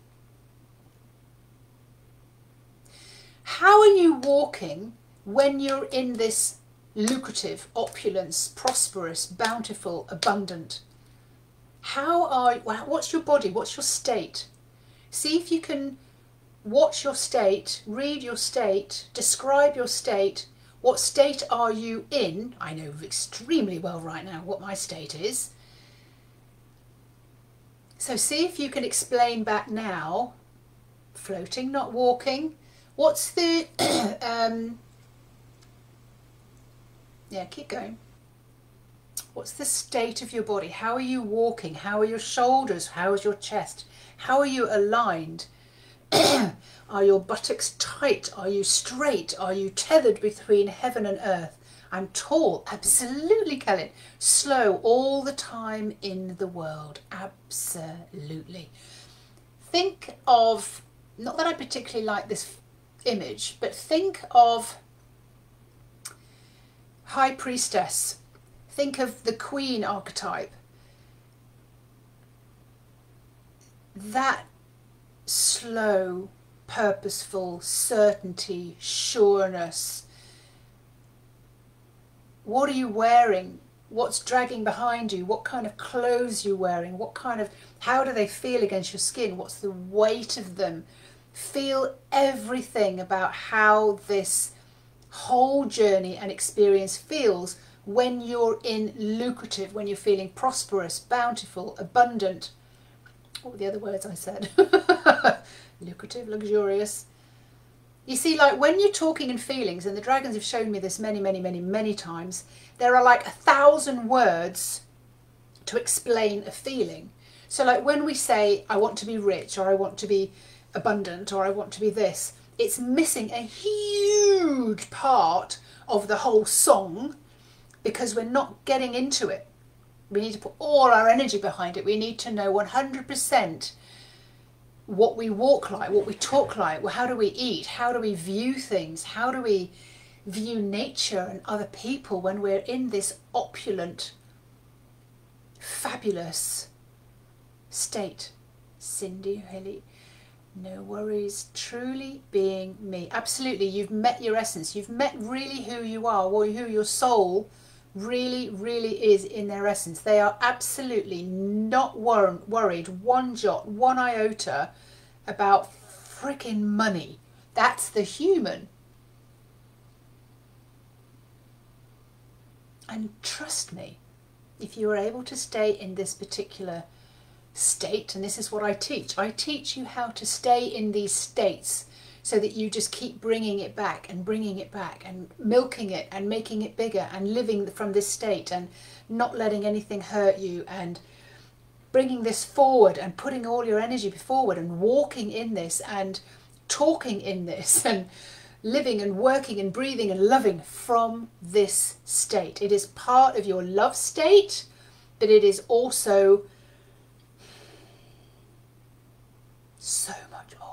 How are you walking when you're in this lucrative, opulence, prosperous, bountiful, abundant? What's your body? What's your state? See if you can watch your state, read your state, describe your state. What state are you in? I know extremely well right now what my state is. So see if you can explain back now. Floating, not walking. What's the... yeah, keep going. What's the state of your body? How are you walking? How are your shoulders? How is your chest? How are you aligned? Are your buttocks tight? Are you straight? Are you tethered between heaven and earth? I'm tall, absolutely, Kellen. Slow all the time in the world, absolutely. Think of, not that I particularly like this image, but think of High Priestess. Think of the Queen archetype. That slow, purposeful certainty, sureness. What are you wearing? What's dragging behind you? What kind of clothes are you wearing? How do they feel against your skin? What's the weight of them? Feel everything about how this whole journey and experience feels when you're in lucrative, when you're feeling prosperous, bountiful, abundant. What were the other words I said? Lucrative, luxurious. You see, like when you're talking in feelings, and the dragons have shown me this many, many, many, many times, there are like 1,000 words to explain a feeling. So like when we say, I want to be rich, or I want to be abundant, or I want to be this, it's missing a huge part of the whole song because we're not getting into it. We need to put all our energy behind it. We need to know 100% what we walk like, what we talk like, well, how do we eat, how do we view things, how do we view nature and other people when we're in this opulent, fabulous state. Cindy, Hilly, no worries, truly being me. Absolutely, you've met your essence. You've met really who you are, or who your soul really, really is in their essence. They are absolutely not worried one jot, one iota about freaking money. That's the human. And trust me, if you are able to stay in this particular state, and this is what I teach you how to stay in these states so that you just keep bringing it back and milking it and making it bigger and living from this state and not letting anything hurt you and bringing this forward and putting all your energy forward and walking in this and talking in this and living and working and breathing and loving from this state. It is part of your love state, but it is also so much more.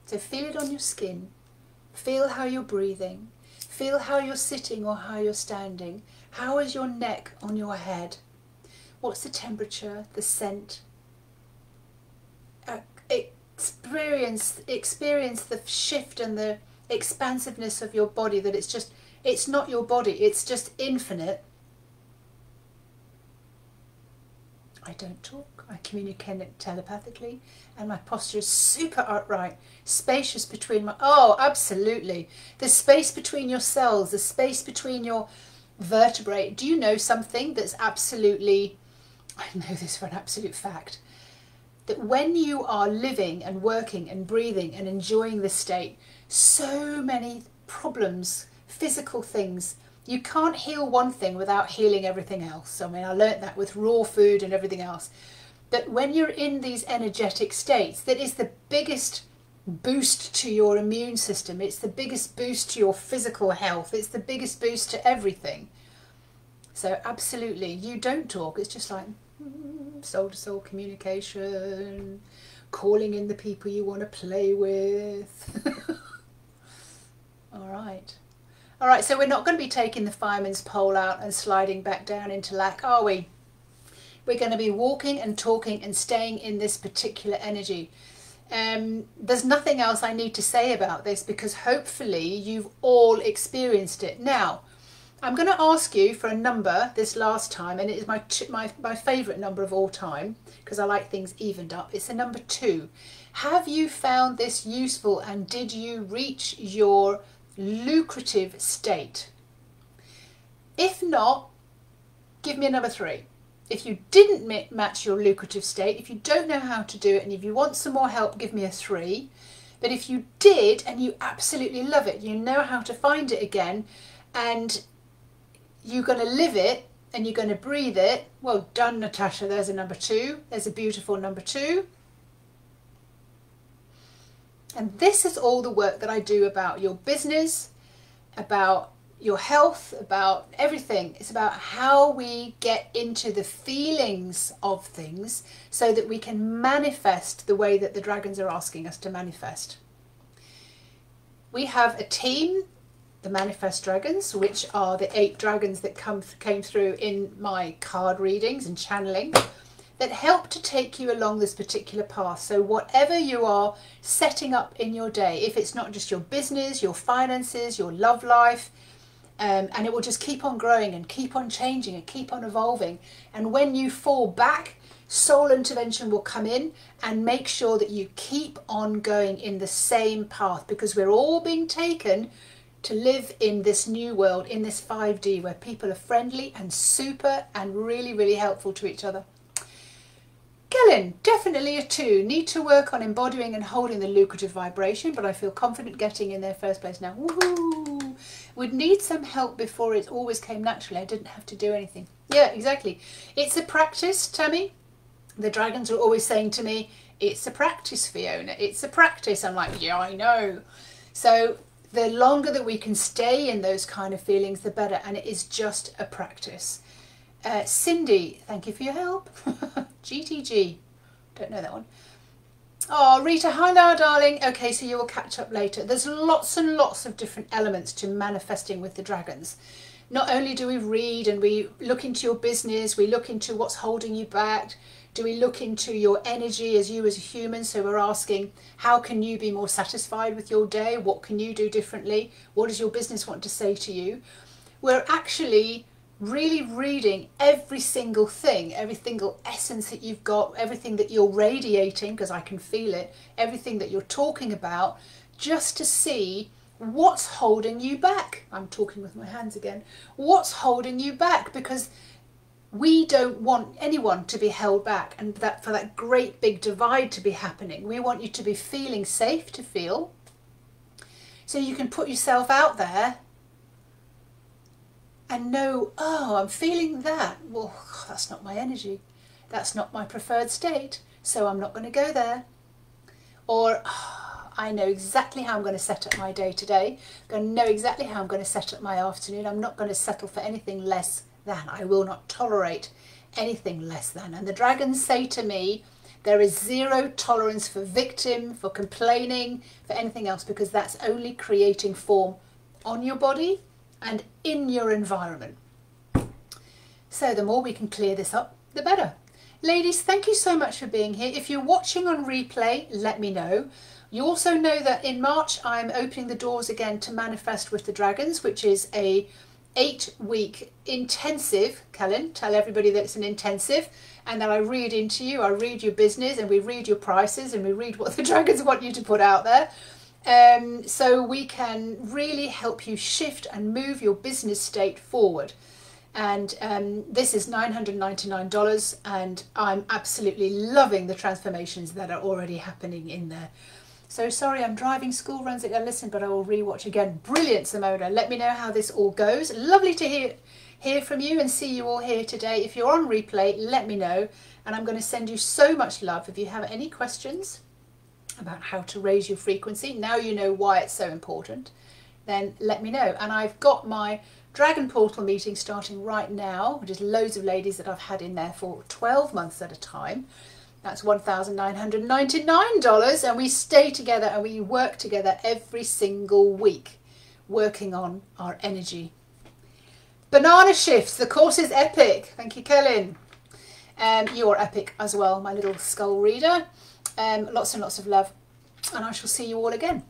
So feel it on your skin, feel how you're breathing, feel how you're sitting or how you're standing. How is your neck on your head? What's the temperature, the scent? Experience the shift and the expansiveness of your body, that it's not your body, it's just infinite. I don't talk, I communicate telepathically, and my posture is super upright, spacious between my, oh, absolutely. The space between your cells, the space between your vertebrae. Do you know something that's absolutely, I know this for an absolute fact, that when you are living and working and breathing and enjoying this state, so many problems, physical things, you can't heal one thing without healing everything else. I mean, I learnt that with raw food and everything else. That when you're in these energetic states, that is the biggest boost to your immune system. It's the biggest boost to your physical health. It's the biggest boost to everything. So absolutely, you don't talk. It's just like soul-to-soul communication, calling in the people you want to play with. All right. All right, so we're not going to be taking the fireman's pole out and sliding back down into lack, are we? We're going to be walking and talking and staying in this particular energy. There's nothing else I need to say about this, because hopefully you've all experienced it. Now, I'm going to ask you for a number this last time, and it is my favourite number of all time, because I like things evened up. It's the number 2. Have you found this useful, and did you reach your lucrative state? If not, give me a number 3. If you didn't match your lucrative state, if you don't know how to do it, and if you want some more help, give me a 3. But if you did and you absolutely love it, you know how to find it again, and you're going to live it and you're going to breathe it, well done, Natasha. There's a number 2. There's a beautiful number 2. And this is all the work that I do about your business, about your health, about everything. It's about how we get into the feelings of things so that we can manifest the way that the dragons are asking us to manifest. We have a team, the Manifest Dragons, which are the 8 dragons that came through in my card readings and channeling, that help to take you along this particular path. So whatever you are setting up in your day, if it's not just your business, your finances, your love life, and it will just keep on growing and keep on changing and keep on evolving. And when you fall back, soul intervention will come in and make sure that you keep on going in the same path, because we're all being taken to live in this new world, in this 5D, where people are friendly and super and really, really helpful to each other. Kellen, definitely a 2. Need to work on embodying and holding the lucrative vibration, but I feel confident getting in their first place now. Woohoo! Would need some help before it always came naturally. I didn't have to do anything. Yeah, exactly. It's a practice, Tammy. The dragons are always saying to me, it's a practice, Fiona. It's a practice. I'm like, yeah, I know. So the longer that we can stay in those kind of feelings, the better. And it is just a practice. Cindy, thank you for your help. GTG, don't know that one. Oh, Rita, hi now, darling. Okay, so you will catch up later. There's lots and lots of different elements to manifesting with the dragons. Not only do we read and we look into your business, we look into what's holding you back. Do we look into your energy as you as a human? So we're asking, how can you be more satisfied with your day? What can you do differently? What does your business want to say to you? We're actually really reading every single thing, every single essence that you've got, everything that you're radiating, because I can feel it, everything that you're talking about, just to see what's holding you back. I'm talking with my hands again. What's holding you back? Because we don't want anyone to be held back, and that for that great big divide to be happening. We want you to be feeling safe to feel, so you can put yourself out there and know, oh, I'm feeling that. Well, that's not my energy. That's not my preferred state, so I'm not going to go there. Or, oh, I know exactly how I'm going to set up my day today. I'm going to know exactly how I'm going to set up my afternoon. I'm not going to settle for anything less than. I will not tolerate anything less than. And the dragons say to me, there is 0 tolerance for victim, for complaining, for anything else, because that's only creating form on your body and in your environment. So the more we can clear this up, the better. Ladies, thank you so much for being here. If you're watching on replay, let me know. You also know that in March I'm opening the doors again to Manifest with the Dragons, which is a 8-week intensive. Kellen, tell everybody that it's an intensive, and that I read into you, I read your business, and we read your prices, and we read what the dragons want you to put out there. So we can really help you shift and move your business state forward. And this is $999, and I'm absolutely loving the transformations that are already happening in there. So sorry, I'm driving school runs at listen, but I will rewatch again. Brilliant, Simona. Let me know how this all goes. Lovely to hear from you and see you all here today. If you're on replay, let me know, and I'm going to send you so much love. If you have any questions, about how to raise your frequency. Now you know why it's so important, then let me know. And I've got my Dragon Portal meeting starting right now, which is loads of ladies that I've had in there for 12 months at a time. That's $1,999, and we stay together and we work together every single week, working on our energy. Banana Shifts, the course is epic. Thank you, Kellen. You are epic as well, my little skull reader. Lots and lots of love, and I shall see you all again.